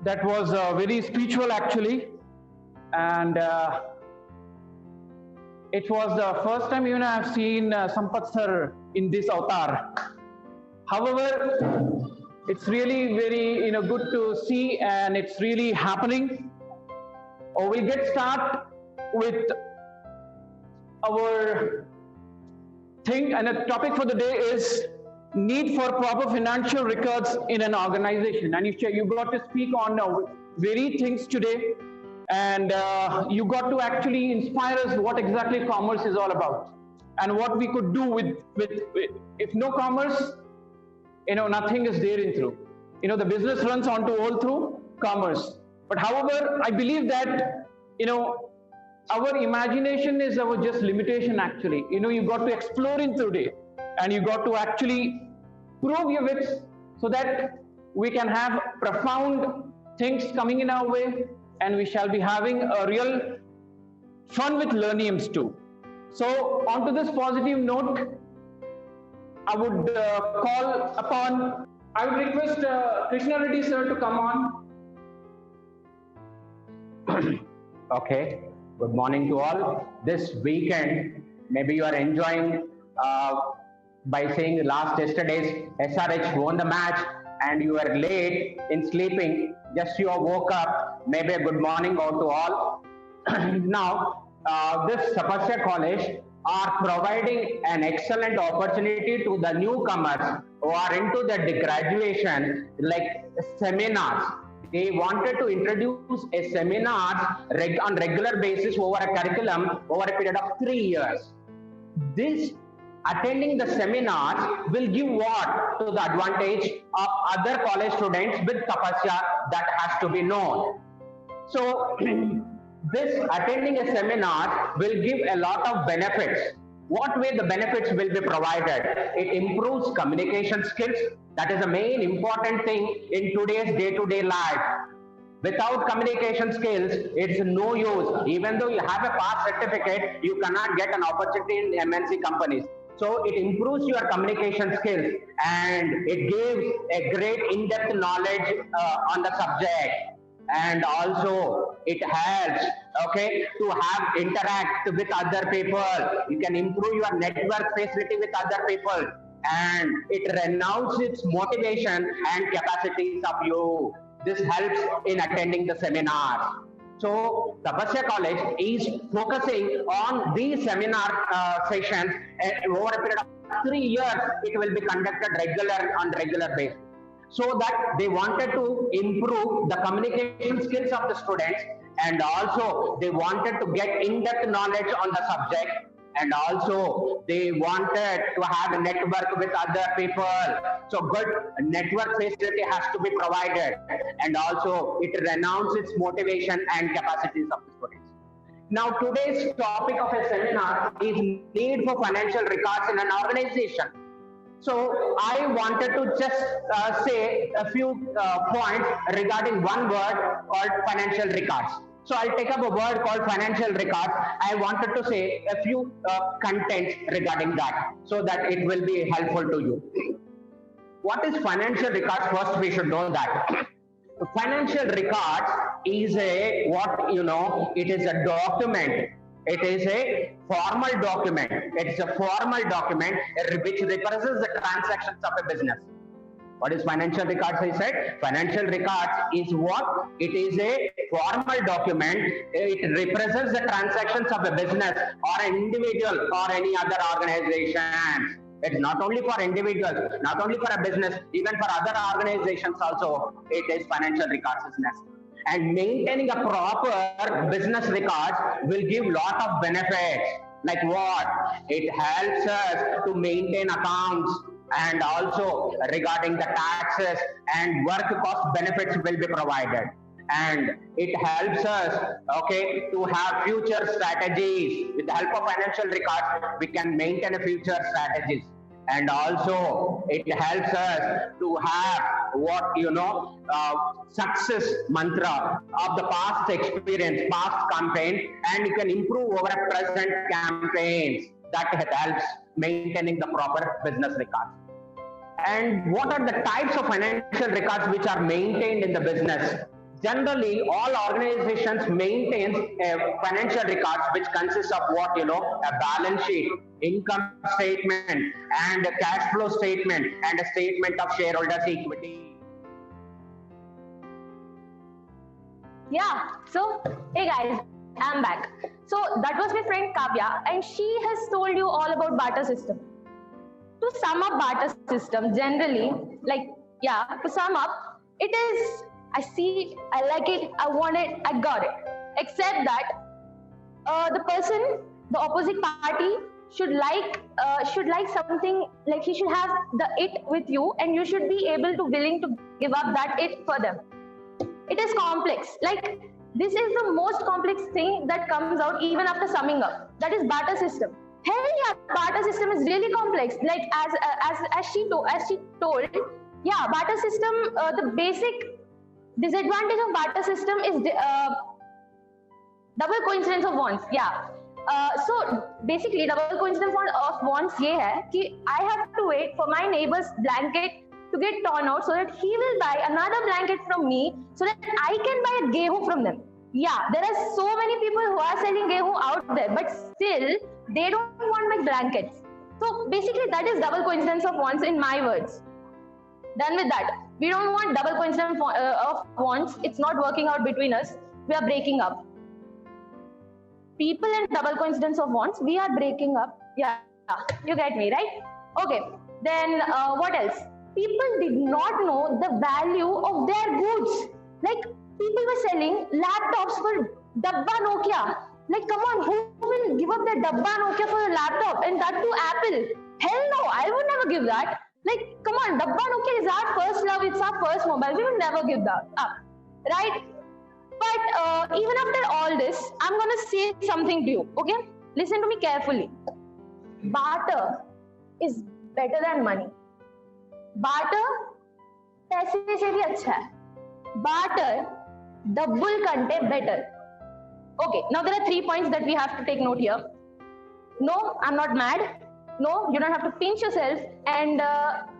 That was very spiritual actually, and it was the first time even I have seen Sampath sir in this avatar. However, it's really very good to see, and it's really happening. We'll get started with our thing, and the topic for the day is need for proper financial records in an organization. And you got to speak on varied things today, and you got to actually inspire us what exactly commerce is all about, and what we could do with if no commerce, nothing is there in through. The business runs onto all through commerce. But however, I believe that our imagination is our just limitation actually. You got to explore in today, and you got to actually prove your wits so that we can have profound things coming in our way, and we shall be having a real fun with learniums too. So on to this positive note, I would request Krishna Reddy sir to come on. Okay, good morning to all. This weekend, maybe you are enjoying by saying yesterday's SRH won the match, and you were late in sleeping, just you woke up. Maybe a good morning out to all. Now, this Tapasya College are providing an excellent opportunity to the newcomers who are into the graduation, like seminars. They wanted to introduce a seminar on regular basis over a curriculum over a period of 3 years. This attending the seminars will give what to the advantage of other college students with Tapasya, that has to be known. So this attending a seminar will give a lot of benefits. What way the benefits will be provided? It improves communication skills. That is the main important thing in today's day-to-day life. Without communication skills, it's no use. Even though you have a pass certificate, you cannot get an opportunity in MNC companies. So it improves your communication skills, and it gives a great in-depth knowledge on the subject. And also it helps, to have interact with other people. You can improve your network facility with other people, and it renounces its motivation and capacities of you. This helps in attending the seminar. So Tapasya College is focusing on these seminar sessions over a period of 3 years. It will be conducted on regular basis, so that they wanted to improve the communication skills of the students, and also they wanted to get in-depth knowledge on the subject, and also they wanted to have a network with other people. So good network facility has to be provided, and also it renounces its motivation and capacities of the students. Now today's topic of a seminar is need for financial records in an organization. So I wanted to just say a few points regarding one word called financial records. So I'll take up a word called financial records. I wanted to say a few contents regarding that, so that it will be helpful to you. What is financial records? First, we should know that. Financial records is it is a document. It is a formal document. It's a formal document which represents the transactions of a business. What is financial records? I said financial records is what? It is a formal document. It represents the transactions of a business or an individual or any other organization. It's not only for individuals, not only for a business, even for other organizations also, it is financial records is necessary. And maintaining a proper business records will give lot of benefits. Like what? It helps us to maintain accounts, and also regarding the taxes and work cost benefits will be provided. And it helps us, to have future strategies. With the help of financial records, we can maintain a future strategies. And also it helps us to have success mantra of the past experience, past campaign, and you can improve over present campaigns. That helps maintaining the proper business records. And what are the types of financial records which are maintained in the business? generally all organizations maintains a financial records which consists of what, a balance sheet, income statement, and a cash flow statement, and a statement of shareholders equity. Yeah, so hey guys, I'm back. So that was my friend Kavya, and she has told you all about barter system. To sum up barter system, generally, to sum up, it is, I see, I like it, I want it, I got it. Except that the opposite party should like something, like he should have the it with you, and you should be willing to give up that it for them. It is complex. Like, this is the most complex thing that comes out even after summing up. That is barter system. Hell yeah, barter system is really complex. Like as she told, yeah, barter system. The basic disadvantage of barter system is double coincidence of wants. Yeah. So basically, double coincidence of wants ये है कि I have to wait for my neighbor's blanket to get torn out so that he will buy another blanket from me so that I can buy a gehu from them. Yeah, there are so many people who are selling gehu out there, but still they don't want my blankets. So basically that is double coincidence of wants in my words. Done with that. We don't want double coincidence of wants. It's not working out between us. We are breaking up. People and double coincidence of wants, we are breaking up. Yeah, you get me, right? Okay, then what else? People did not know the value of their goods. Like, people were selling laptops for Dabba Nokia. Like, come on, who will give up their Dabba Nokia for a laptop, and that to Apple? Hell no, I would never give that. Like, come on, Dabba Nokia is our first love, it's our first mobile. We will never give that up, right? But even after all this, I'm gonna say something to you, okay? Listen to me carefully. Barter is better than money. Barter पैसे से भी अच्छा है. Barter double Kunte better. Okay, now there are 3 points that we have to take note here. No, I'm not mad. No, you don't have to pinch yourself. And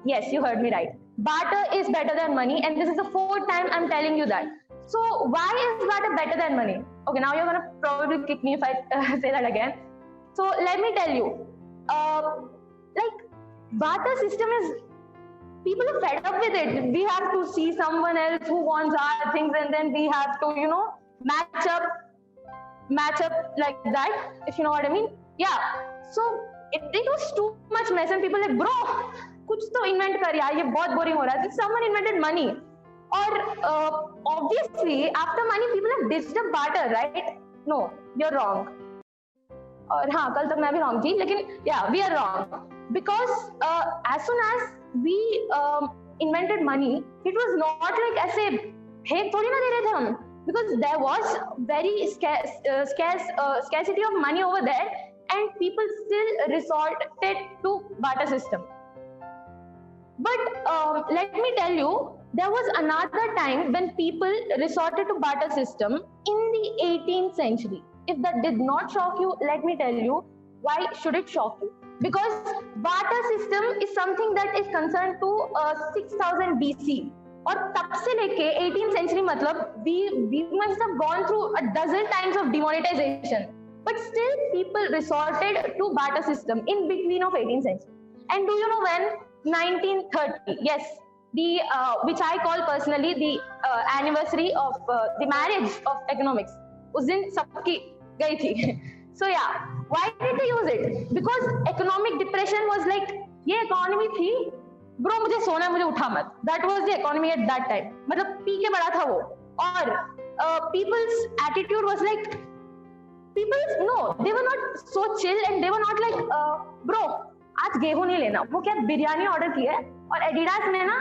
yes, you heard me right. Barter is better than money, and this is the 4th time I'm telling you that. So why is barter better than money? Okay, now you're gonna probably kick me if I say that again. So let me tell you, like, barter system is, people are fed up with it. We have to see someone else who wants our things, and then we have to, match up like that, if you know what I mean. Yeah. So it was too much mess, and people like, bro, कुछ तो invent कर यार, ये बहुत boring हो रहा है. Someone invented money. Or obviously, after money, people have ditched up barter, right? No, you're wrong. और हाँ, कल तक मैं भी wrong थी, लेकिन yeah, we are wrong. Because as soon as we invented money, it was not like ऐसे fake थोड़ी ना दे रहे थे हम. Because there was very scarcity of money over there, and people still resorted to barter system. But let me tell you, there was another time when people resorted to barter system in the 18th century. If that did not shock you, let me tell you, why should it shock you? Because barter system is something that is concerned to 6000 BC. और तब से लेके 18th century मतलब we must have gone through a dozen times of demonetization. But still people resorted to barter system in between of 18th century. And do you know when? 1930. Yes. The which I call personally the anniversary of the marriage of economics. उस दिन सबकी गई थी. So yeah, why did they use it? Because economic depression was like, ये economy थी, bro मुझे सोना मुझे उठा मत. That was the economy at that time. मतलब पी के बड़ा था वो. और people's attitude was like, they were not so chill, and they were not like, bro आज गेहूं नहीं लेना. वो क्या बिरयानी ऑर्डर की है और एडिडास में ना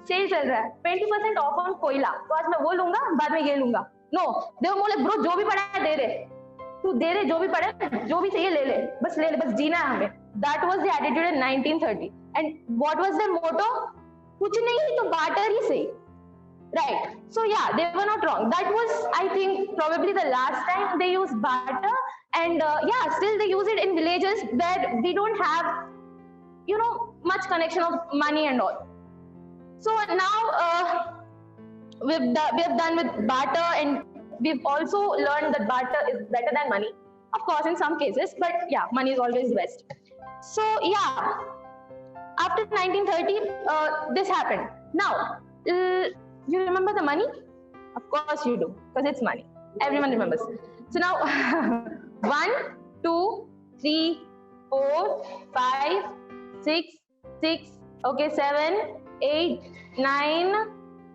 सेल चल रहा है 20% ऑफ ऑन कोयला, तो आज मैं वो लूंगा, बाद में ये लूंगा. नो, दे बोले ब्रो जो भी पड़ा है दे दे, तू दे दे, जो भी पड़े, जो भी चाहिए ले ले, बस ले ले, बस जीना है हमें. That was the attitude in 1930. And what was their motto? कुछ नहीं तो barter ही सही. Right. So yeah, they were not wrong. That was, I think, probably the last time they used barter. And yeah, still they use it in villages where we don't have, much connection of money and all. So now, we have done with barter, and we've also learned that barter is better than money, of course, in some cases, but yeah, money is always best. So yeah, after 1930, this happened. Now, you remember the money? Of course you do, because it's money. Everyone remembers. So now, 1, 2, 3, 4, 5, 6, okay, 7, 8, 9,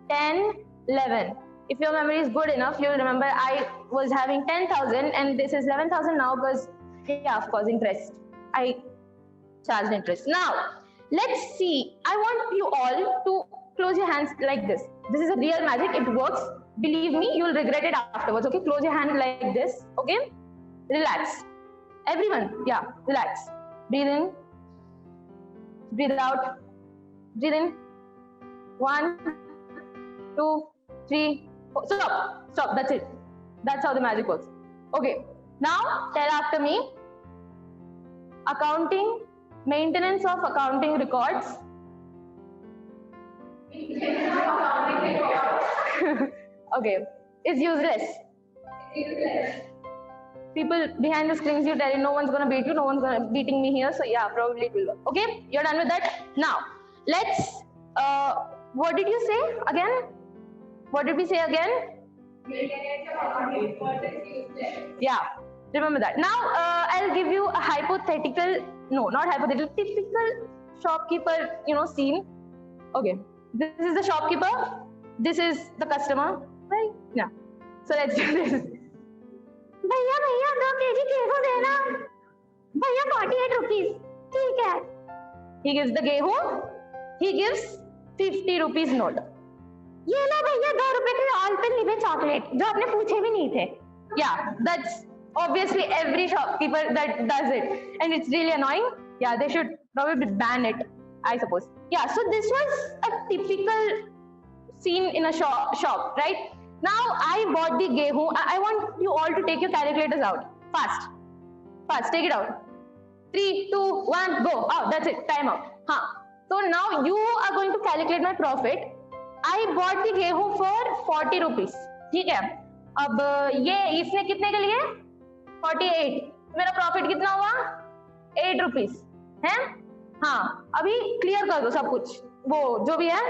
10, 11. If your memory is good enough, you'll remember I was having 10,000 and this is 11,000 now because, yeah, of course, interest. I charged interest. Now, let's see. I want you all to close your hands like this. This is a real magic. It works. Believe me, you'll regret it afterwards. Okay, close your hand like this. Okay, relax. Everyone, yeah, relax. Breathe in. Breathe out. Breathe in. 1, 2, 3, 4. Stop. That's it. That's how the magic works. Okay. Now tell after me. Accounting, maintenance of accounting records. Okay. Is useless. People behind the screens, you tell you no one's gonna beat you, no one's gonna beating me here. So yeah, probably it will work. Okay, you're done with that. Now let's. What did you say again? What did we say again? Yeah, remember that. Now I'll give you a hypothetical. No, not hypothetical. Typical shopkeeper, scene. Okay, this is the shopkeeper. This is the customer. Right? Yeah. So let's do this. भैया 2 kg गेहूं देना भैया 48 rupees ठीक है. He gives the गेहूं. He gives 50 rupees note. ये लो भैया 2 रुपए के Alpenlibe chocolate जो आपने पूछे भी नहीं थे. Yeah, that's obviously every shopkeeper that does it, and it's really annoying. Yeah, they should probably ban it, I suppose. Yeah, so this was a typical scene in a shop, right? Now I bought the gehu. I want you all to take your calculators out. Fast, take it out. 3, 2, 1, go. Oh, that's it. Time out. So now you are going to calculate my profit. I bought the gehu for 40 rupees. ठीक है. अब ये इसने कितने के लिए? 48. मेरा profit कितना हुआ? 8 rupees. है? हाँ. अभी क्लियर कर दो सब कुछ. वो जो भी है.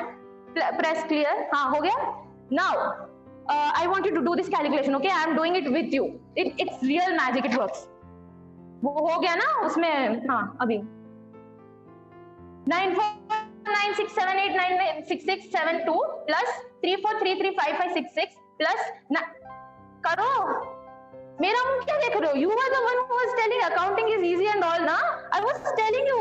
Press clear. हाँ हो गया. Now. I want you to do this calculation, okay? I am doing it with you. It's real magic. It works. वो हो गया ना उसमें हाँ अभी 9496789667 plus 34335566 plus करो. मेरा मुंह क्या देख रहे हो? You were the one who was telling accounting is easy and all, ना? I was telling you,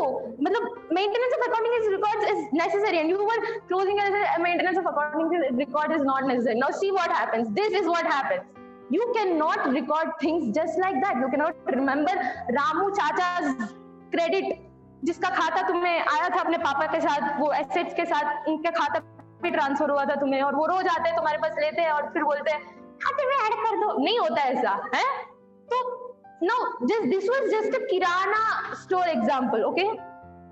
मतलब maintenance of accounting is records is necessary, and you were closing as maintenance of accounting record is not necessary. Now see what happens. This is what happens. You cannot record things just like that. You cannot remember Ramu Chacha's credit, जिसका खाता तुम्हें आया था अपने पापा के साथ, वो एसेट्स के साथ उनके खाता पे ट्रांसफर हुआ था तुम्हें, और वो रोज आते हैं तुम्हारे पास लेते हैं और फिर बोलते हैं खाते में ऐड कर दो. नहीं होता ऐसा है. तो no, this was just a kirana store example, okay?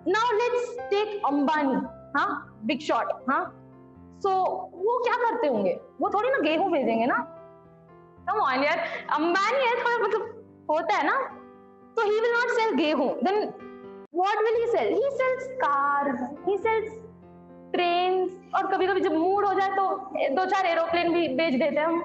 Now let's take Ambani, big shot, so वो क्या करते होंगे? वो थोड़ी ना गेहूं भेजेंगे ना. Come on यार, अंबानी है थोड़ा मतलब होता है ना. So he will not sell गेहूं. Then what will he sell? He sells cars, he sells trains, और कभी-कभी जब मूड हो जाए तो 2-4 एरोप्लेन भी बेच देते हैं हम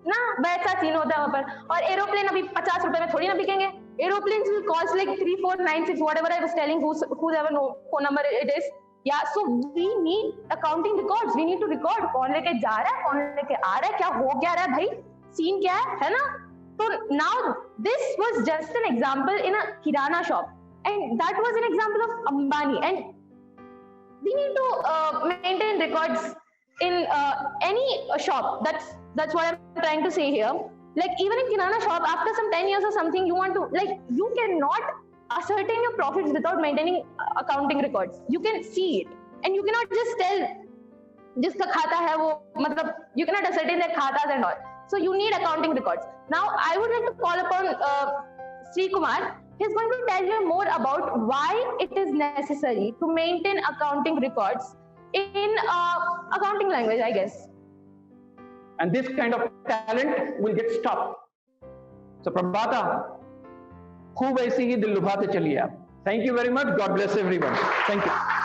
ना. वैसा सीन होता है वहां पर. और एरोप्लेन अभी 50 रुपए में थोड़ी ना बिकेंगे. Aeroplanes will cost like 3496, whatever I was telling, whoever know phone number it is. Yeah, so we need accounting records. We need to record कौन लेके जा रहा है, कौन लेके आ रहा है, क्या हो क्या रहा है भाई, सीन क्या है ना. So now this was just an example in a kirana shop, and that was an example of Ambani, and we need to maintain records in any shop. That's what I'm trying to say here. Like even in kirana shop, after some 10 years or something, you want to, like, you cannot ascertain your profits without maintaining accounting records. You can see it, and you cannot just tell जिसका खाता है वो, मतलब you cannot ascertain their khatas and all. So you need accounting records. Now I would like to call upon Sri Kumar. He's going to tell you more about why it is necessary to maintain accounting records in accounting language, I guess. and this kind of talent will get stopped. So Prabhata, खूब ऐसे ही दिल लुभाते चलिए आप. Thank you very much. God bless everyone. Thank you.